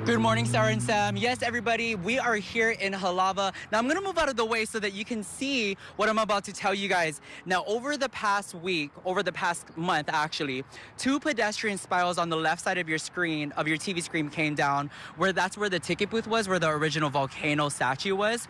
Good morning, Sarah and Sam. Yes, everybody, we are here in Halava. Now, I'm going to move out of the way so that you can see what I'm about to tell you guys. Now, over the past month, actually, two pedestrian spirals on the left side of your screen, of your TV screen, came down, that's where the ticket booth was, where the original volcano statue was.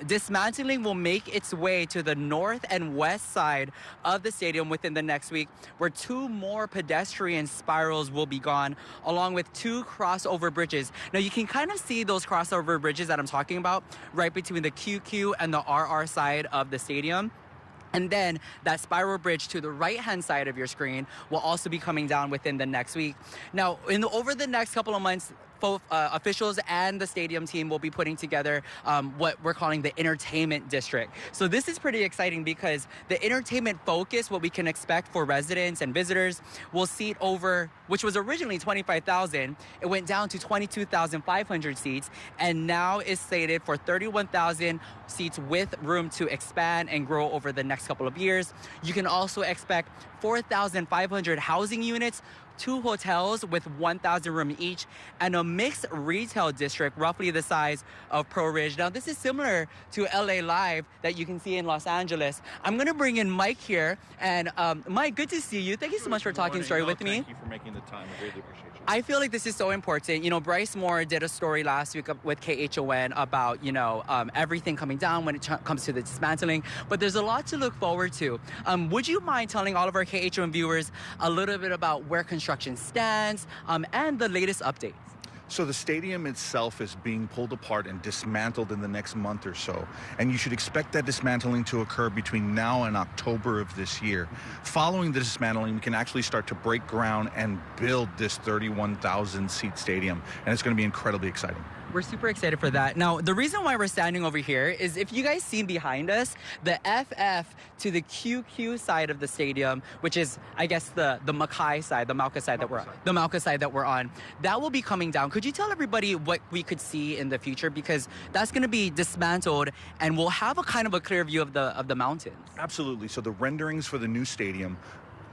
Dismantling will make its way to the north and west side of the stadium within the next week, where two more pedestrian spirals will be gone, along with two crossover bridges. Now, you can kind of see those crossover bridges that I'm talking about right between the QQ and the RR side of the stadium. And then that spiral bridge to the right-hand side of your screen will also be coming down within the next week. Now, over the next couple of months, both officials and the stadium team will be putting together what we're calling the entertainment district. So this is pretty exciting because the entertainment focus, what we can expect for residents and visitors, will seat over, which was originally 25,000, it went down to 22,500 seats, and now is slated for 31,000 seats with room to expand and grow over the next couple of years. You can also expect 4,500 housing units, 2 hotels with 1,000 room each, and a mixed retail district roughly the size of Pro Ridge. Now, this is similar to LA Live that you can see in Los Angeles. I'm going to bring in Mike here. And Mike, good to see you. Thank you so much for talking story with me. Thank you for making the time. I greatly appreciate you. I feel like this is so important. You know, Bryce Moore did a story last week with KHON about, everything coming down when it comes to the dismantling. But there's a lot to look forward to. Would you mind telling all of our KHON viewers a little bit about where construction stands and the latest updates? So the stadium itself is being pulled apart and dismantled in the next month or so. And you should expect that dismantling to occur between now and October of this year. Following the dismantling, we can actually start to break ground and build this 31,000 seat stadium. And it's going to be incredibly exciting. We're super excited for that. Now, the reason why we're standing over here is if you guys see behind us, the FF to the QQ side of the stadium, which is, I guess, the Mackay side, the Mauka side that we're on, that will be coming down. Could you tell everybody what we could see in the future? Because that's going to be dismantled and we'll have a kind of a clear view of the mountains. Absolutely. So the renderings for the new stadium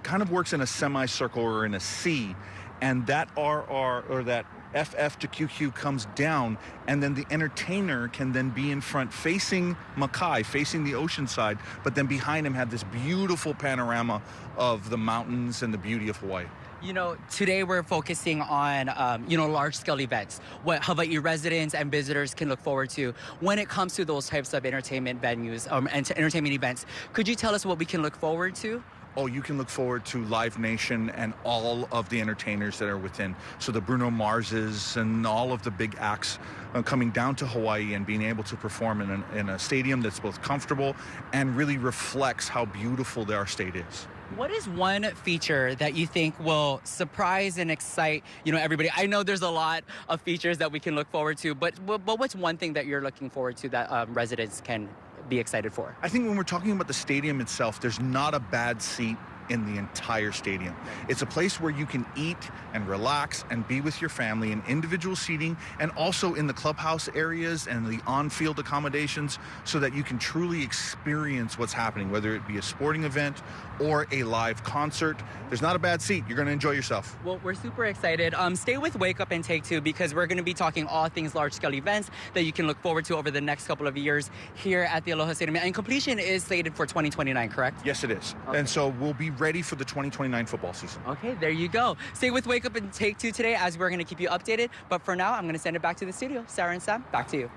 kind of works in a semicircle or in a C, and that RR or that FF to QQ comes down, and then the entertainer can then be in front facing Mackay, facing the ocean side, but then behind him have this beautiful panorama of the mountains and the beauty of Hawaii. You know, today we're focusing on, large-scale events, what Hawaii residents and visitors can look forward to when it comes to those types of entertainment venues and entertainment events. Could you tell us what we can look forward to? Oh, you can look forward to Live Nation and all of the entertainers that are within. So the Bruno Marses and all of the big acts coming down to Hawaii and being able to perform in a stadium that's both comfortable and really reflects how beautiful our state is. What is one feature that you think will surprise and excite, everybody? I know there's a lot of features that we can look forward to, but what's one thing that you're looking forward to that residents can be excited for? I think when we're talking about the stadium itself, there's not a bad seat in the entire stadium. It's a place where you can eat and relax and be with your family in individual seating, and also in the clubhouse areas and the on-field accommodations, so that you can truly experience what's happening, whether it be a sporting event or a live concert. There's not a bad seat. You're going to enjoy yourself. Well, we're super excited. Stay with Wake Up and Take Two, because we're going to be talking all things large-scale events that you can look forward to over the next couple of years here at the Aloha Stadium. And completion is slated for 2029, correct? Yes, it is. Okay. And so we'll be ready for the 2029 football season. Okay, there you go. Stay with Wake Up and Take Two today, as we're going to keep you updated. But for now, I'm going to send it back to the studio. Sarah and Sam, back to you.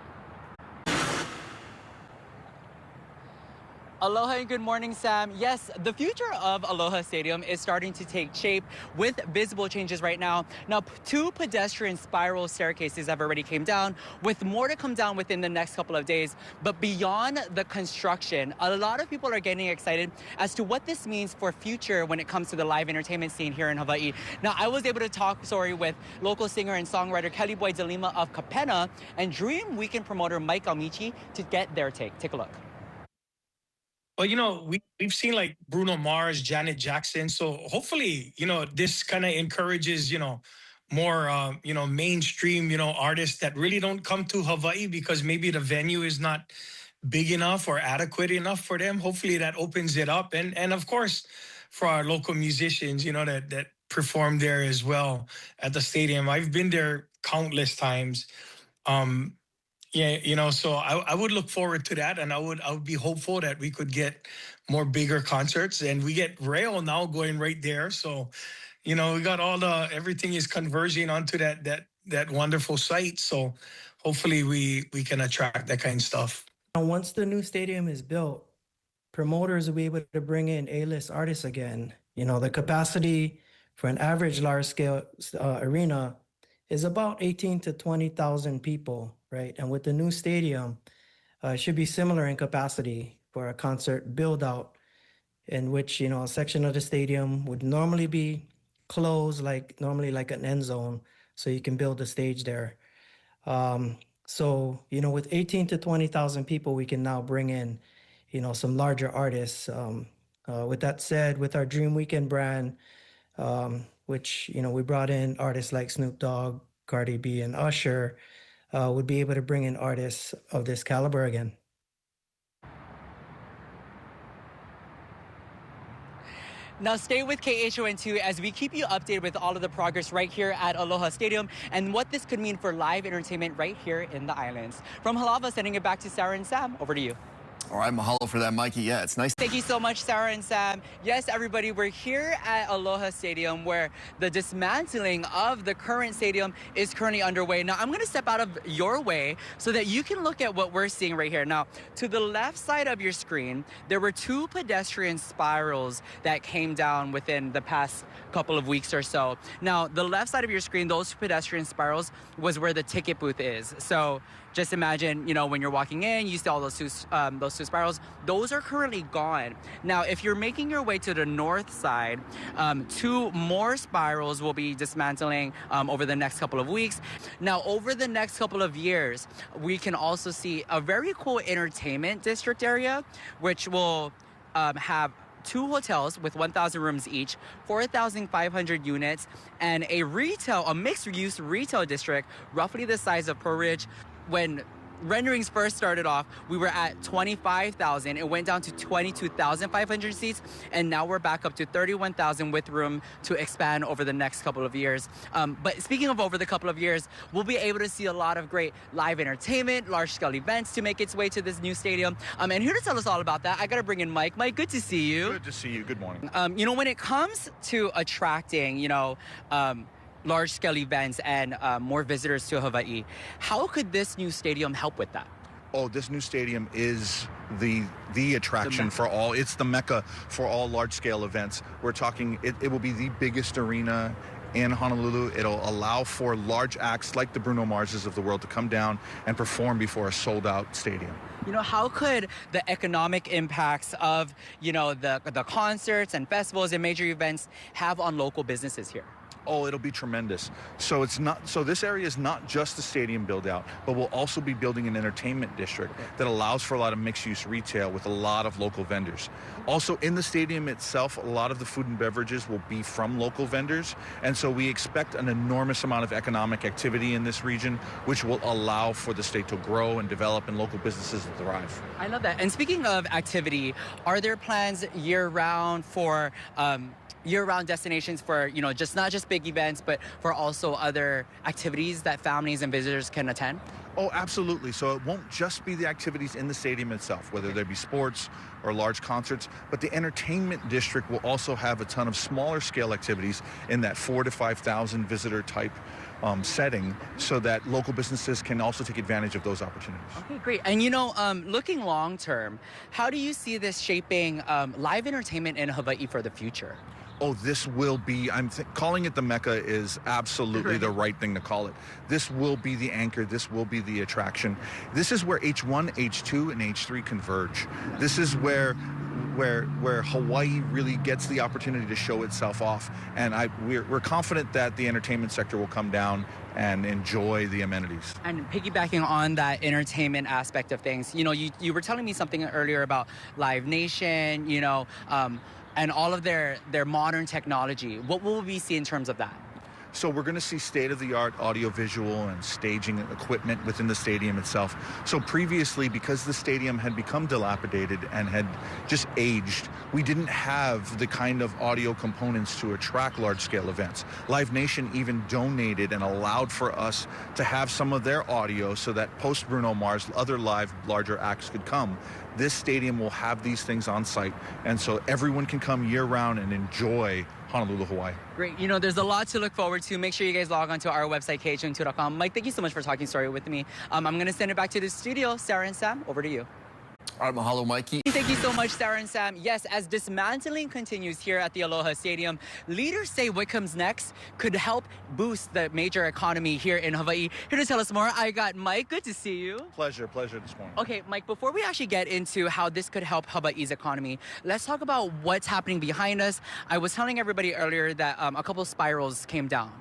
Aloha and good morning, Sam. Yes, the future of Aloha Stadium is starting to take shape with visible changes right now. Now, 2 pedestrian spiral staircases have already came down, with more to come down within the next couple of days. But beyond the construction, a lot of people are getting excited as to what this means for future when it comes to the live entertainment scene here in Hawaii. Now, I was able to talk, with local singer and songwriter Kelly Boy DeLima of Kapena and Dream Weekend promoter Mike Almichi to get their take. Take a look. Well, we've seen like Bruno Mars, Janet Jackson. So hopefully, this kind of encourages, more, mainstream, artists that really don't come to Hawaii because maybe the venue is not big enough or adequate enough for them. Hopefully that opens it up. And of course, for our local musicians, that perform there as well at the stadium. I've been there countless times. Um, yeah, so I would look forward to that, and I would be hopeful that we could get more bigger concerts, and we get rail now going right there. So, we got everything is converging onto that wonderful site. So hopefully we can attract that kind of stuff. And once the new stadium is built, promoters will be able to bring in A-list artists again. The capacity for an average large-scale arena is about 18 to 20,000 people, right? And with the new stadium, it should be similar in capacity for a concert build-out, in which a section of the stadium would normally be closed, like an end zone, so you can build a stage there. So with 18 to 20,000 people, we can now bring in some larger artists. With that said, with our Dream Weekend brand, which we brought in artists like Snoop Dogg, Cardi B, and Usher, would be able to bring in artists of this caliber again. Now stay with KHON2 as we keep you updated with all of the progress right here at Aloha Stadium and what this could mean for live entertainment right here in the islands. From Halava, sending it back to Sarah and Sam. Over to you. All right, mahalo for that, Mikey. Yeah, it's nice. Thank you so much, Sarah and Sam. Yes, everybody, we're here at Aloha Stadium where the dismantling of the current stadium is currently underway. Now, I'm going to step out of your way so that you can look at what we're seeing right here. Now, to the left side of your screen, there were 2 pedestrian spirals that came down within the past couple of weeks or so. Now, the left side of your screen, those pedestrian spirals was where the ticket booth is. So just imagine, when you're walking in, you see all those two spirals. Those are currently gone. Now, if you're making your way to the north side, 2 more spirals will be dismantling over the next couple of weeks. Now, over the next couple of years, we can also see a very cool entertainment district area, which will have 2 hotels with 1,000 rooms each, 4,500 units, and a mixed-use retail district, roughly the size of Pearl Ridge. When renderings first started off, we were at 25,000. It went down to 22,500 seats, and now we're back up to 31,000 with room to expand over the next couple of years. But speaking of over the couple of years, we'll be able to see a lot of great live entertainment, large-scale events to make its way to this new stadium. And here to tell us all about that, I got to bring in Mike. Mike, good to see you. Good to see you. Good morning. When it comes to attracting, large-scale events and more visitors to Hawaii, how could this new stadium help with that? Oh, this new stadium is the attraction for all. It's the mecca for all large-scale events. We're talking, it will be the biggest arena in Honolulu. It'll allow for large acts like the Bruno Marses of the world to come down and perform before a sold-out stadium. How could the economic impacts of, the concerts and festivals and major events have on local businesses here? Oh, it'll be tremendous. So this area is not just the stadium build out, but we'll also be building an entertainment district that allows for a lot of mixed use retail with a lot of local vendors. Also in the stadium itself, a lot of the food and beverages will be from local vendors. And so we expect an enormous amount of economic activity in this region, which will allow for the state to grow and develop and local businesses to thrive. I love that. And speaking of activity, are there plans year-round for year-round destinations for, just not just big events, but for also other activities that families and visitors can attend? Oh, absolutely. So it won't just be the activities in the stadium itself, whether they be sports or large concerts, but the entertainment district will also have a ton of smaller scale activities in that 4,000 to 5,000 visitor type setting, so that local businesses can also take advantage of those opportunities. Okay, great. And looking long term, how do you see this shaping live entertainment in Hawaii for the future? Oh, this will be, calling it the Mecca is absolutely the right thing to call it. This will be the anchor. This will be the attraction. This is where H1, H2, and H3 converge. This is where Hawaii really gets the opportunity to show itself off. And we're confident that the entertainment sector will come down and enjoy the amenities. And piggybacking on that entertainment aspect of things, you were telling me something earlier about Live Nation, and all of their modern technology. What will we see in terms of that? So we're going to see state-of-the-art audiovisual and staging equipment within the stadium itself. So previously, because the stadium had become dilapidated and had just aged, we didn't have the kind of audio components to attract large-scale events. Live Nation even donated and allowed for us to have some of their audio so that post Bruno Mars, other live, larger acts could come. This stadium will have these things on site, and so everyone can come year-round and enjoy Honolulu, Hawaii. Great. You know, there's a lot to look forward to. Make sure you guys log on to our website, kh2.com. Mike, thank you so much for talking story with me. I'm going to send it back to the studio. Sarah and Sam, over to you. All right, mahalo, Mikey. Thank you so much, Sarah and Sam. Yes, as dismantling continues here at the Aloha Stadium, leaders say what comes next could help boost the major economy here in Hawaii. Here to tell us more, I got Mike. Good to see you. Pleasure this morning. Okay, Mike, before we actually get into how this could help Hawaii's economy, let's talk about what's happening behind us. I was telling everybody earlier that a couple spirals came down.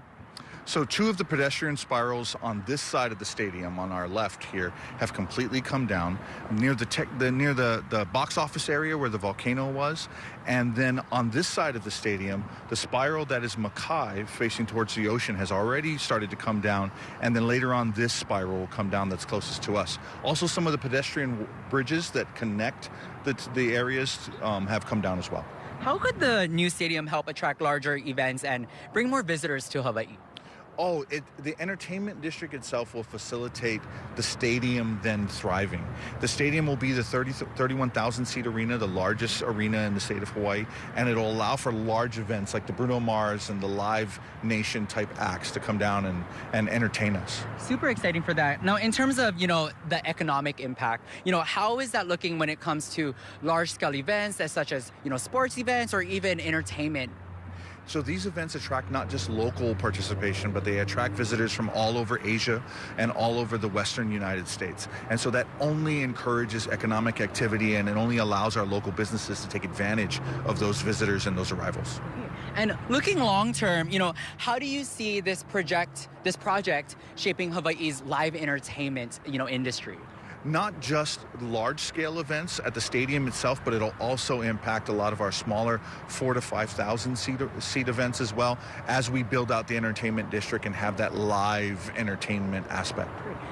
So 2 of the pedestrian spirals on this side of the stadium, on our left here, have completely come down near the box office area where the volcano was, and then on this side of the stadium, the spiral that is Mackay facing towards the ocean has already started to come down, and then later on this spiral will come down that's closest to us. Also, some of the pedestrian bridges that connect the areas have come down as well. How could the new stadium help attract larger events and bring more visitors to Hawaii? Oh, the entertainment district itself will facilitate the stadium then thriving. The stadium will be the 31,000-seat arena, the largest arena in the state of Hawaii, and it'll allow for large events like the Bruno Mars and the Live Nation type acts to come down and entertain us. Super exciting for that. Now, in terms of, the economic impact, how is that looking when it comes to large-scale events such as, sports events or even entertainment? So these events attract not just local participation, but they attract visitors from all over Asia and all over the Western United States. And so that only encourages economic activity, and it only allows our local businesses to take advantage of those visitors and those arrivals. And looking long term, how do you see this project shaping Hawaii's live entertainment, industry? Not just large-scale events at the stadium itself, but it'll also impact a lot of our smaller 4,000 to 5,000 seat events as well, as we build out the entertainment district and have that live entertainment aspect.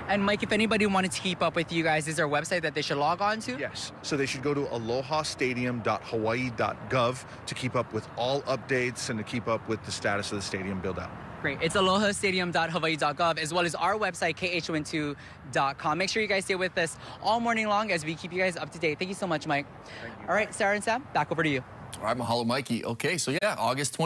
And Mike, if anybody wanted to keep up with you guys, is there a website that they should log on to? Yes. So they should go to alohastadium.hawaii.gov to keep up with all updates and to keep up with the status of the stadium build-out. Great. It's alohastadium.hawaii.gov as well as our website, kh2.com. Make sure you guys stay with us all morning long as we keep you guys up to date. Thank you so much, Mike. All right, Sarah and Sam, back over to you. All right, mahalo, Mikey. Okay, so yeah, August 20th.